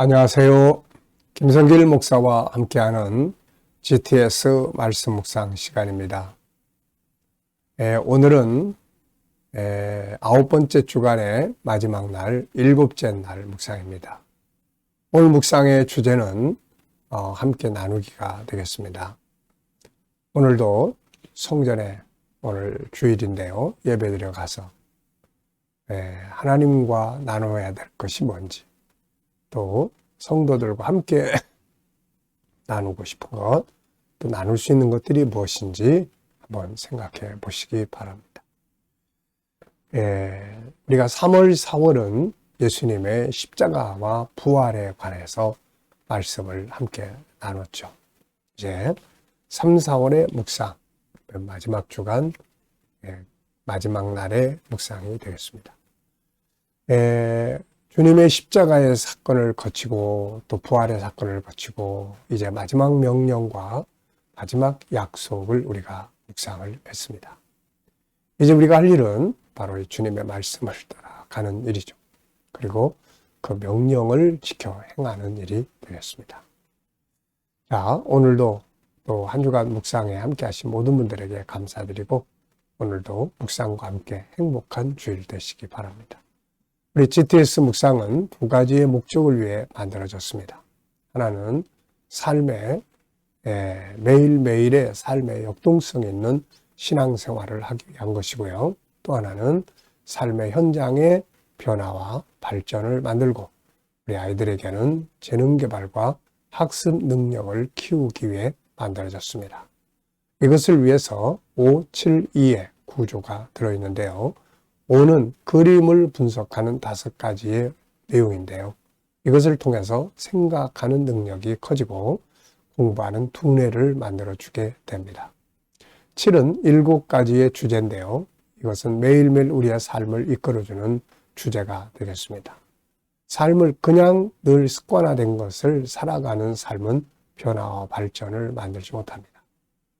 안녕하세요. 김성길 목사와 함께하는 GTS 말씀 묵상 시간입니다. 오늘은 9번째 주간의 마지막 날, 7째 날 묵상입니다. 오늘 묵상의 주제는 함께 나누기가 되겠습니다. 오늘도 성전에 오늘 주일인데요. 예배드려 가서 하나님과 나눠야 될 것이 뭔지, 또 성도들과 함께 나누고 싶은 것, 또 나눌 수 있는 것들이 무엇인지 한번 생각해 보시기 바랍니다. 우리가 3월, 4월은 예수님의 십자가와 부활에 관해서 말씀을 함께 나눴죠. 이제 3, 4월의 묵상, 마지막 주간, 마지막 날의 묵상이 되겠습니다. 주님의 십자가의 사건을 거치고 또 부활의 사건을 거치고 이제 마지막 명령과 마지막 약속을 우리가 묵상을 했습니다. 이제 우리가 할 일은 바로 이 주님의 말씀을 따라가는 일이죠. 그리고 그 명령을 지켜 행하는 일이 되겠습니다. 자, 오늘도 또 한 주간 묵상에 함께 하신 모든 분들에게 감사드리고 오늘도 묵상과 함께 행복한 주일 되시기 바랍니다. 우리 GTS 묵상은 두 가지의 목적을 위해 만들어졌습니다. 하나는 삶의 매일매일의 삶의 역동성 있는 신앙생활을 하기 위한 것이고요. 또 하나는 삶의 현장의 변화와 발전을 만들고 우리 아이들에게는 재능 개발과 학습 능력을 키우기 위해 만들어졌습니다. 이것을 위해서 572의 구조가 들어있는데요. 5는 그림을 분석하는 5가지의 내용인데요. 이것을 통해서 생각하는 능력이 커지고 공부하는 두뇌를 만들어주게 됩니다. 7은 7가지의 주제인데요. 이것은 매일매일 우리의 삶을 이끌어주는 주제가 되겠습니다. 삶을 그냥 늘 습관화된 것을 살아가는 삶은 변화와 발전을 만들지 못합니다.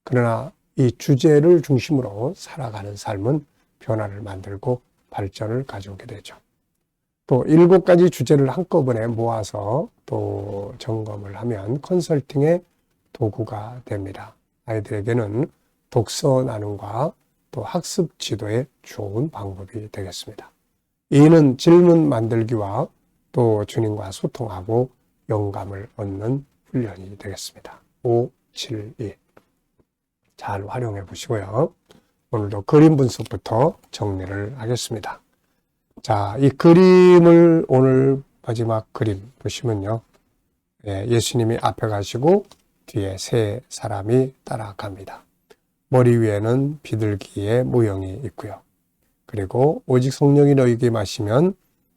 그러나 이 주제를 중심으로 살아가는 삶은 변화를 만들고 발전을 가져오게 되죠. 또 7가지 주제를 한꺼번에 모아서 또 점검을 하면 컨설팅의 도구가 됩니다. 아이들에게는 독서 나눔과 또 학습 지도에 좋은 방법이 되겠습니다. 2는 질문 만들기와 또 주님과 소통하고 영감을 얻는 훈련이 되겠습니다. 5, 7, 2. 잘 활용해 보시고요. 오늘도 그림 분석부터 정리를 하겠습니다. 자, 이 그림을 오늘 마지막 그림 보시면요. 예수님이 앞에 가시고 뒤에 세 사람이 따라갑니다. 머리 위에는 비둘기의 모형이 있고요. 그리고 오직 성령이 너희에게 임하시면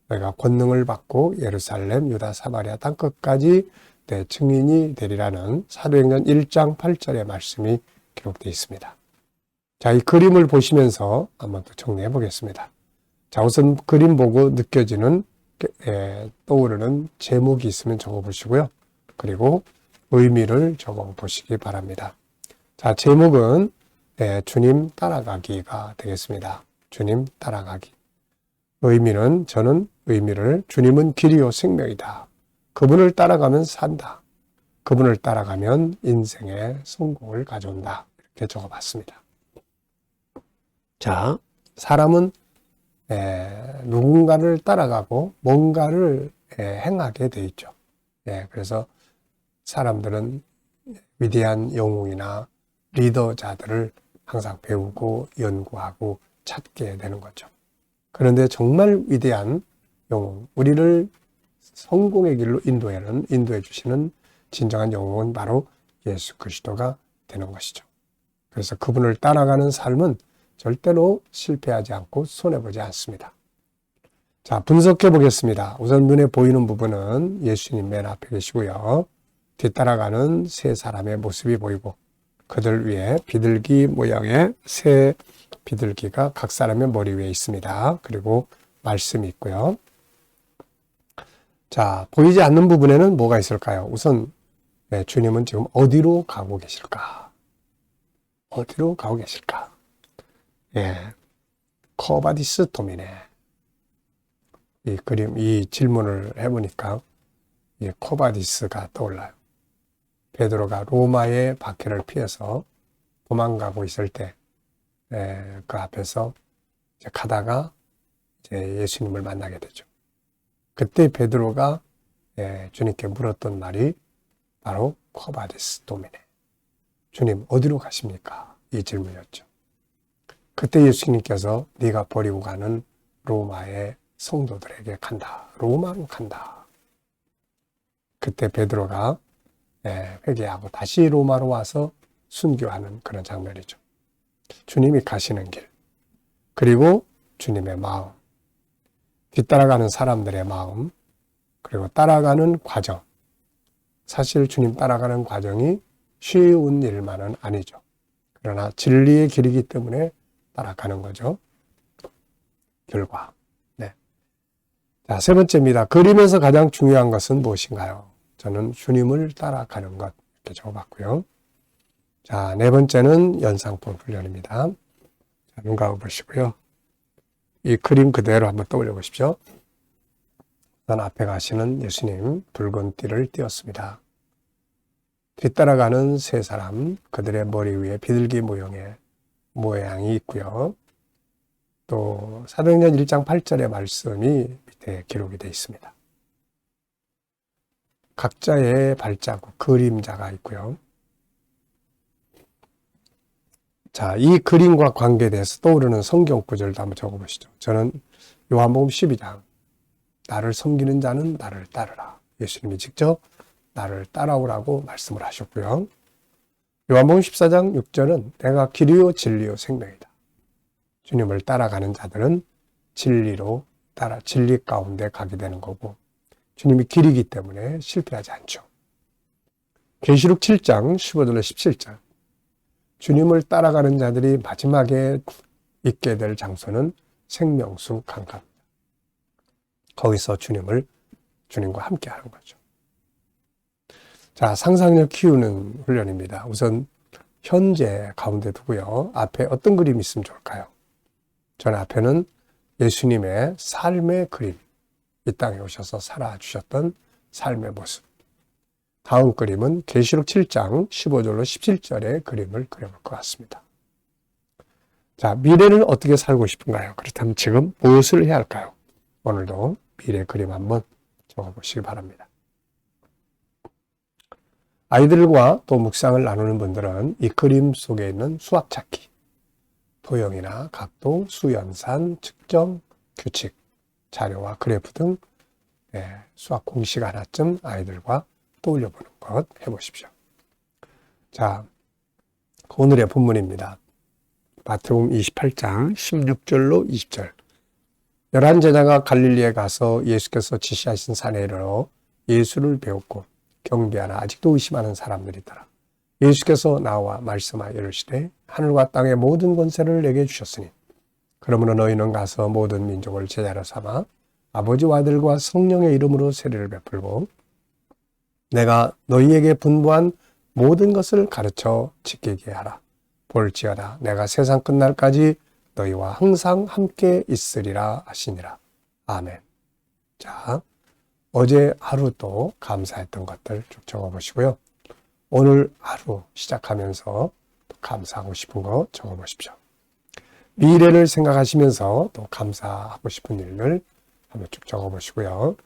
너희가 권능을 받고 예루살렘, 유다, 사마리아 땅끝까지 내 증인이 되리라는 사도행전 1장 8절의 말씀이 기록되어 있습니다. 자, 이 그림을 보시면서 한번 또 정리해 보겠습니다. 자, 우선 그림 보고 느껴지는 떠오르는 제목이 있으면 적어 보시고요. 그리고 의미를 적어 보시기 바랍니다. 자, 제목은 주님 따라가기가 되겠습니다. 주님 따라가기. 의미는 저는 의미를 주님은 길이요 생명이다. 그분을 따라가면 산다. 그분을 따라가면 인생의 성공을 가져온다. 이렇게 적어봤습니다. 자, 사람은 누군가를 따라가고 뭔가를 행하게 돼 있죠. 그래서 사람들은 위대한 영웅이나 리더자들을 항상 배우고 연구하고 찾게 되는 거죠. 그런데 정말 위대한 영웅, 우리를 성공의 길로 인도해 주시는 진정한 영웅은 바로 예수 그리스도가 되는 것이죠. 그래서 그분을 따라가는 삶은 절대로 실패하지 않고 손해보지 않습니다. 자, 분석해 보겠습니다. 우선 눈에 보이는 부분은 예수님 맨 앞에 계시고요. 뒤따라가는 세 사람의 모습이 보이고 그들 위에 비둘기 모양의 새 비둘기가 각 사람의 머리 위에 있습니다. 그리고 말씀이 있고요. 자, 보이지 않는 부분에는 뭐가 있을까요? 우선 주님은 지금 어디로 가고 계실까? 어디로 가고 계실까? 커바디스 도미네. 이 질문을 해보니까 이 코바디스가 떠올라요. 베드로가 로마의 박해를 피해서 도망가고 있을 때, 그 앞에서 이제 가다가 이제 예수님을 만나게 되죠. 그때 베드로가 주님께 물었던 말이 바로 코바디스 도미네. 주님, 어디로 가십니까? 이 질문이었죠. 그때 예수님께서 네가 버리고 가는 로마의 성도들에게 간다. 로마로 간다. 그때 베드로가 회개하고 다시 로마로 와서 순교하는 그런 장면이죠. 주님이 가시는 길, 그리고 주님의 마음, 뒤따라가는 사람들의 마음, 그리고 따라가는 과정. 사실 주님 따라가는 과정이 쉬운 일만은 아니죠. 그러나 진리의 길이기 때문에 따라가는 거죠. 결과. 네. 자, 세 번째입니다. 그림에서 가장 중요한 것은 무엇인가요? 저는 주님을 따라가는 것, 이렇게 적어봤고요. 자, 네 번째는 연상법 훈련입니다. 자, 눈 감아 보시고요. 이 그림 그대로 한번 떠올려 보십시오. 우선 앞에 가시는 예수님, 붉은 띠를 띄었습니다. 뒤따라가는 세 사람, 그들의 머리 위에 비둘기 모양이 있고요. 또 사도행전 1장 8절의 말씀이 밑에 기록이 되어 있습니다. 각자의 발자국, 그림자가 있고요. 자, 이 그림과 관계돼서 떠오르는 성경 구절도 한번 적어보시죠. 저는 요한복음 12장, 나를 섬기는 자는 나를 따르라. 예수님이 직접 나를 따라오라고 말씀을 하셨고요. 요한복음 14장 6절은 내가 길이요 진리요 생명이다. 주님을 따라가는 자들은 진리 가운데 가게 되는 거고, 주님이 길이기 때문에 실패하지 않죠. 계시록 7장 15절로 17절, 주님을 따라가는 자들이 마지막에 있게 될 장소는 생명수 강가입니다. 거기서 주님과 함께 하는 거죠. 자, 상상력 키우는 훈련입니다. 우선 현재 가운데 두고요. 앞에 어떤 그림이 있으면 좋을까요? 저는 앞에는 예수님의 삶의 그림, 이 땅에 오셔서 살아주셨던 삶의 모습. 다음 그림은 계시록 7장 15절로 17절의 그림을 그려볼 것 같습니다. 자, 미래를 어떻게 살고 싶은가요? 그렇다면 지금 무엇을 해야 할까요? 오늘도 미래 그림 한번 적어보시기 바랍니다. 아이들과 또 묵상을 나누는 분들은 이 그림 속에 있는 수학 찾기, 도형이나 각도, 수연산, 측정, 규칙, 자료와 그래프 등 수학 공식 하나쯤 아이들과 떠올려보는 것 해보십시오. 자, 오늘의 본문입니다. 마태복음 28장 16절로 20절. 11제자가 갈릴리에 가서 예수께서 지시하신 산에 이르러 예수를 배웠고 경배하나 아직도 의심하는 사람들이 있더라. 예수께서 나와 말씀하여 이르시되 하늘과 땅의 모든 권세를 내게 주셨으니 그러므로 너희는 가서 모든 민족을 제자로 삼아 아버지와 아들과 성령의 이름으로 세례를 베풀고 내가 너희에게 분부한 모든 것을 가르쳐 지키게 하라. 볼지어다 내가 세상 끝날까지 너희와 항상 함께 있으리라 하시니라. 아멘. 자, 어제 하루 또 감사했던 것들 쭉 적어보시고요. 오늘 하루 시작하면서 또 감사하고 싶은 거 적어보십시오. 미래를 생각하시면서 또 감사하고 싶은 일을 한번 쭉 적어보시고요.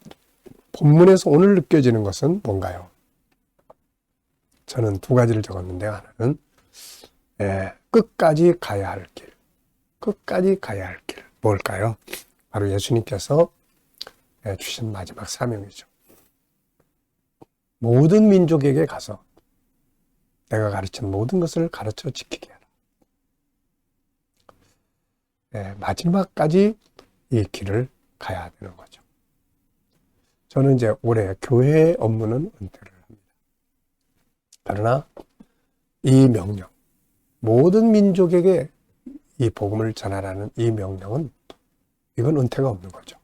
본문에서 오늘 느껴지는 것은 뭔가요? 저는 두 가지를 적었는데 하나는 끝까지 가야 할 길. 끝까지 가야 할 길. 뭘까요? 바로 예수님께서 주신 마지막 사명이죠. 모든 민족에게 가서 내가 가르친 모든 것을 가르쳐 지키게 하라. 마지막까지 이 길을 가야 되는 거죠. 저는 이제 올해 교회 업무는 은퇴를 합니다. 그러나 이 명령, 모든 민족에게 이 복음을 전하라는 이 명령은 이건 은퇴가 없는 거죠.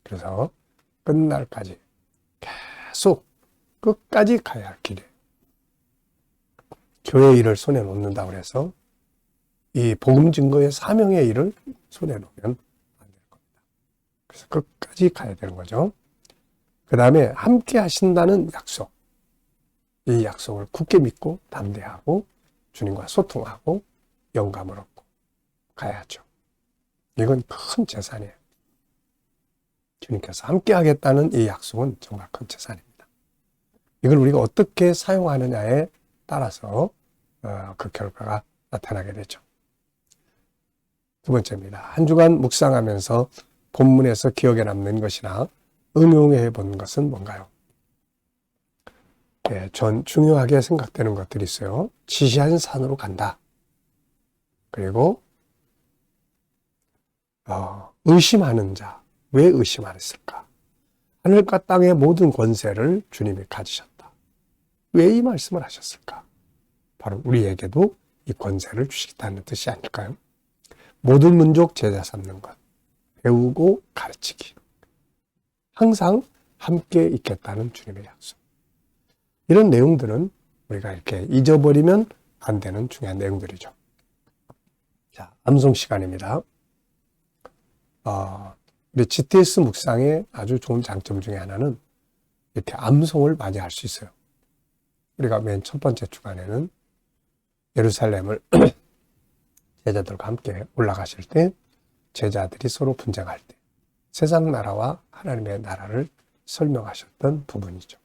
그래서 끝날까지 계속 끝까지 가야 할 길이에요. 교회 일을 손에 놓는다고 해서 이 복음 증거의 사명의 일을 손에 놓으면 안 될 겁니다. 그래서 끝까지 가야 되는 거죠. 그 다음에 함께 하신다는 약속. 이 약속을 굳게 믿고 담대하고 주님과 소통하고 영감을 얻고 가야죠. 이건 큰 재산이에요. 주님께서 함께 하겠다는 이 약속은 정말 큰 재산입니다. 이걸 우리가 어떻게 사용하느냐에 따라서 그 결과가 나타나게 되죠. 두 번째입니다. 한 주간 묵상하면서 본문에서 기억에 남는 것이나 응용해 본 것은 뭔가요? 전 중요하게 생각되는 것들이 있어요. 지시한 산으로 간다. 그리고 의심하는 자. 왜 의심하였을까? 하늘과 땅의 모든 권세를 주님이 가지셨다. 왜 이 말씀을 하셨을까? 바로 우리에게도 이 권세를 주시겠다는 뜻이 아닐까요? 모든 민족 제자 삼는 것, 배우고 가르치기. 항상 함께 있겠다는 주님의 약속. 이런 내용들은 우리가 이렇게 잊어버리면 안 되는 중요한 내용들이죠. 자, 암송 시간입니다. 우리 GTS 묵상의 아주 좋은 장점 중에 하나는 이렇게 암송을 많이 할 수 있어요. 우리가 맨 첫 번째 주간에는 예루살렘을 제자들과 함께 올라가실 때 제자들이 서로 분쟁할 때 세상 나라와 하나님의 나라를 설명하셨던 부분이죠.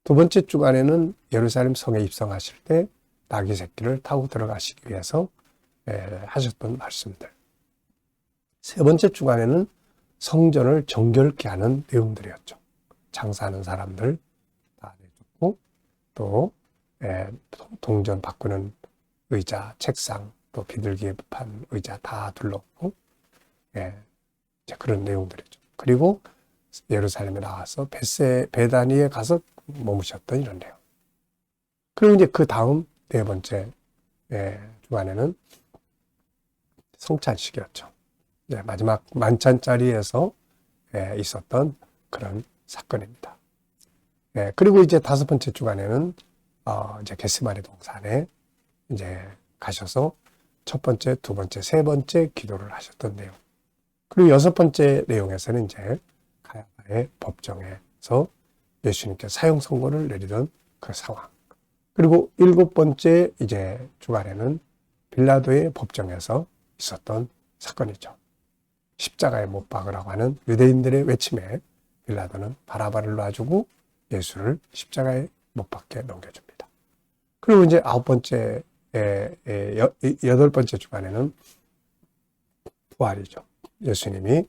두 번째 주간에는 예루살렘 성에 입성하실 때 나귀 새끼를 타고 들어가시기 위해서 하셨던 말씀들. 세 번째 주간에는 성전을 정결케 하는 내용들이었죠. 장사하는 사람들 다 내줬고 또 동전 바꾸는 의자, 책상, 또 비둘기에 판 의자 다 둘렀고 이제 그런 내용들이죠. 그리고 예루살렘에 나와서 베다니에 가서 머무셨던 이런 내용. 그리고 이제 그 다음 네 번째 주간에는 성찬식이었죠. 마지막 만찬 자리에서 있었던 그런 사건입니다. 그리고 이제 다섯 번째 주간에는 이제 겟세마네 동산에 이제 가셔서 첫 번째, 두 번째, 세 번째 기도를 하셨던 내용. 그리고 여섯 번째 내용에서는 이제 가야바의 법정에서 예수님께 사형 선고를 내리던 그 상황. 그리고 일곱 번째 이제 주간에는 빌라도의 법정에서 있었던 사건이죠. 십자가에 못 박으라고 하는 유대인들의 외침에 빌라도는 바라바를 놔주고 예수를 십자가에 못 박게 넘겨줍니다. 그리고 이제 아홉 번째, 여덟 번째 주간에는 부활이죠. 예수님이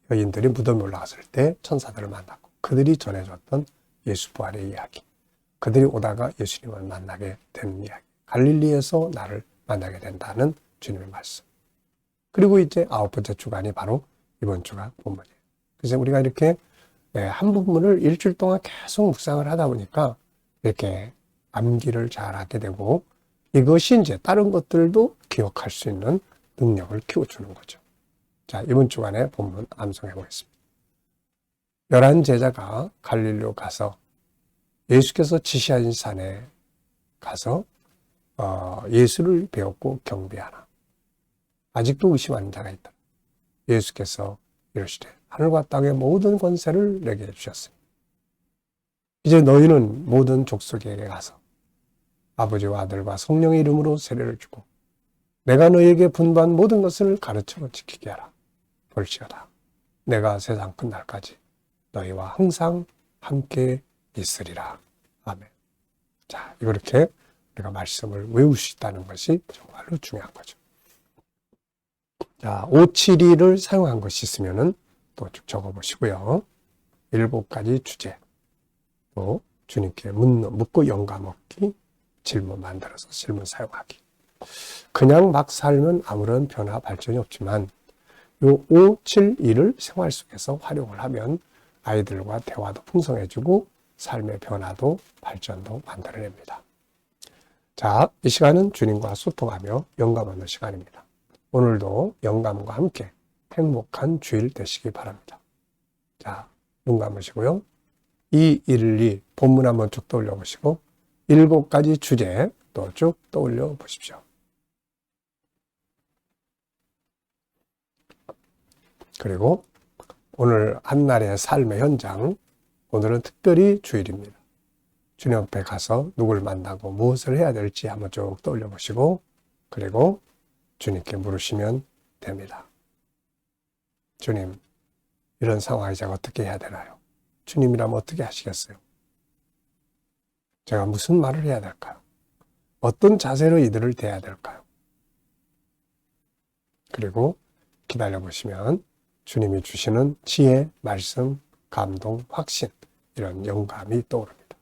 여인들이 무덤에 올라갔을 때 천사들을 만났고 그들이 전해줬던 예수 부활의 이야기. 그들이 오다가 예수님을 만나게 된 이야기. 갈릴리에서 나를 만나게 된다는 주님의 말씀. 그리고 이제 아홉 번째 주간이 바로 이번 주가 본문이에요. 그래서 우리가 이렇게 한 부분을 일주일 동안 계속 묵상을 하다 보니까 이렇게 암기를 잘하게 되고 이것이 이제 다른 것들도 기억할 수 있는 능력을 키워주는 거죠. 자, 이번 주간에 본문 암송해 보겠습니다. 11 제자가 갈릴리로 가서 예수께서 지시하신 산에 가서 예수를 배웠고 경배하나. 아직도 의심하는 자가 있다. 예수께서 이르시되 하늘과 땅의 모든 권세를 내게 주셨으니 이제 너희는 모든 족속에게 가서 아버지와 아들과 성령의 이름으로 세례를 주고 내가 너희에게 분부한 모든 것을 가르쳐 지키게 하라. 볼지어다. 내가 세상 끝날까지 너희와 항상 함께 있으리라. 아멘. 자, 이렇게 우리가 말씀을 외울 수 있다는 것이 정말로 중요한 거죠. 자, 572를 사용한 것이 있으면은 또 쭉 적어보시고요. 7가지 주제, 또 주님께 묻고 영감 얻기, 질문 만들어서 질문 사용하기. 그냥 막 살면 아무런 변화 발전이 없지만 요 572를 생활 속에서 활용을 하면 아이들과 대화도 풍성해지고 삶의 변화도 발전도 만들어냅니다. 자, 이 시간은 주님과 소통하며 영감 얻는 시간입니다. 오늘도 영감과 함께 행복한 주일 되시기 바랍니다. 자, 눈 감으시고요. 212 본문 한번 쭉 떠올려 보시고 7가지 주제 또 쭉 떠올려 보십시오. 그리고 오늘 한날의 삶의 현장, 오늘은 특별히 주일입니다. 주님 앞에 가서 누구를 만나고 무엇을 해야 될지 한번 쭉 떠올려 보시고 그리고 주님께 물으시면 됩니다. 주님, 이런 상황에 제가 어떻게 해야 되나요? 주님이라면 어떻게 하시겠어요? 제가 무슨 말을 해야 될까요? 어떤 자세로 이들을 대해야 될까요? 그리고 기다려 보시면 주님이 주시는 지혜, 말씀, 감동, 확신 이런 영감이 떠오릅니다.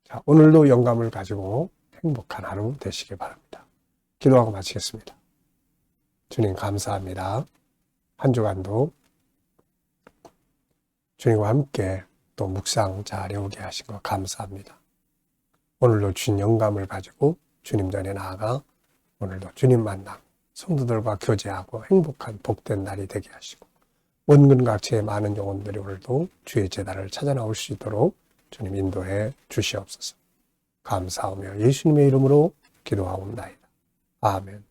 자, 오늘도 영감을 가지고 행복한 하루 되시기 바랍니다. 기도하고 마치겠습니다. 주님 감사합니다. 한 주간도 주님과 함께 또 묵상 잘 해오게 하신 것 감사합니다. 오늘도 주신 영감을 가지고 주님 전에 나아가 오늘도 주님 만나 성도들과 교제하고 행복한 복된 날이 되게 하시고 원근각지의 많은 영혼들이 오늘도 주의 제단을 찾아 나올 수 있도록 주님 인도해 주시옵소서. 감사하며 예수님의 이름으로 기도하옵나이다. 아멘.